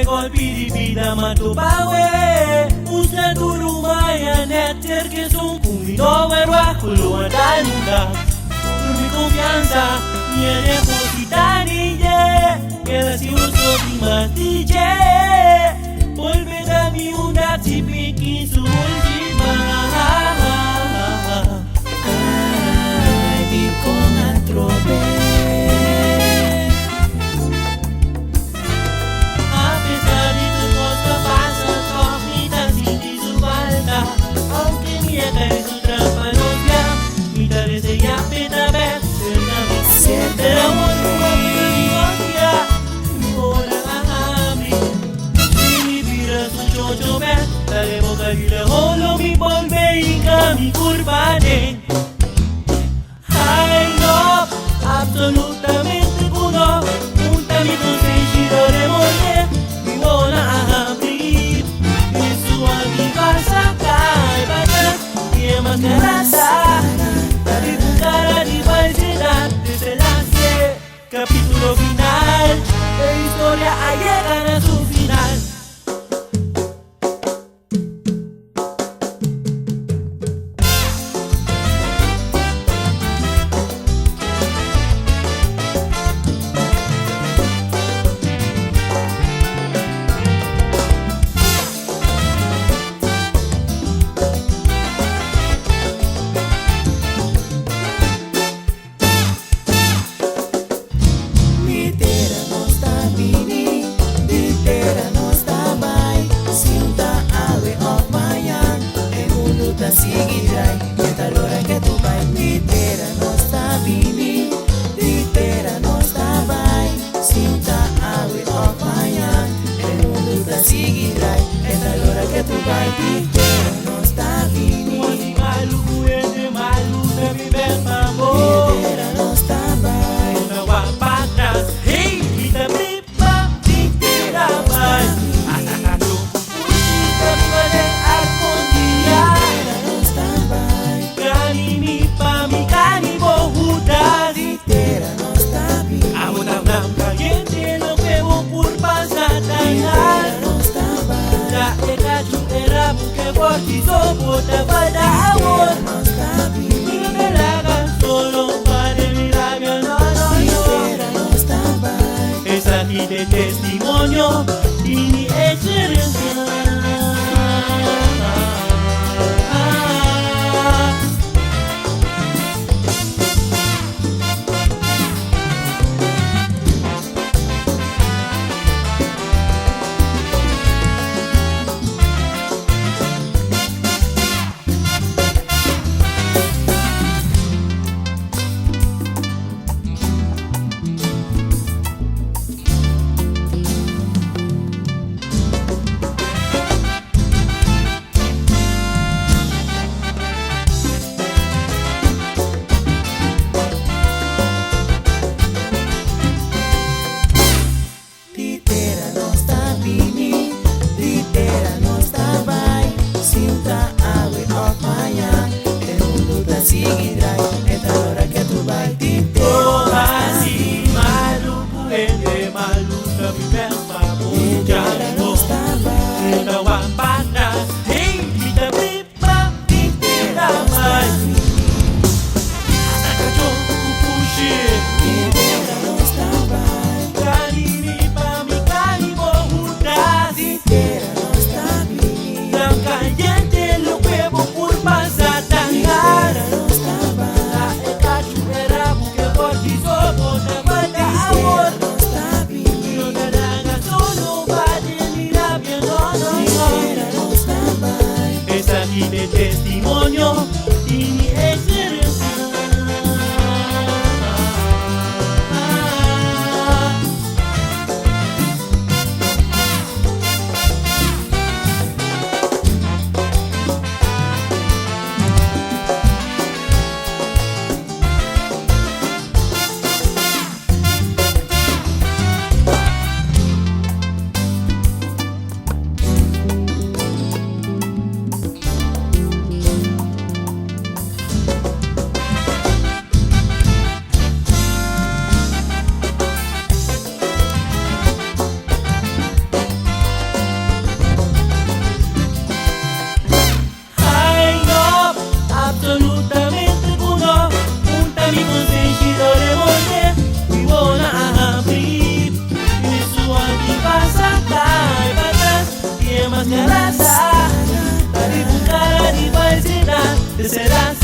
gol piripida matupawe Usa durumaya netter que son pumino verwa Kuluan danuda mi confianza mi depositani Queda si uso di matije Volve da mi una tipiki su última Ay, vi con altro A pesar de tu costa pasa Cognita sin ti su falta Aunque mi eca es su trampa novia Mi tare se ya peta ver Será un novia Ora a mí Si mi vida su chocho ver Dale boca y le holo mi volve y mi curva de Ay no, absolutamente puno Puntamito se giro de molde Mi buona abrir Mi suavidad sacar bacán Y enmascarada Dale tu cara de falsedad Desenlace, capítulo final La historia ha llegado a su final Seguirai, esta l'ora che tu vai, litera non sta vini, litera non sta vai, sinta awe of mayan, el mundo te seguirai, esta l'ora che tu vai, litera non sta vini, Mosi malu, ese malu, te vive mambo, litera non sta vai, una guapa atrás, hey, kita blipa, litera vai, asakato, usita viva de armonía. Mi cani bohudas litera non sta vini, Amo tam tam caliente lo que vos por pasar litera non sta vai, Ya cachu era porque por ti soporta falta amor non sta vini, No me la hagas solo para mi labio, no, no, litera no non sta vai, Es aquí de testimonio y mi excelencia te serás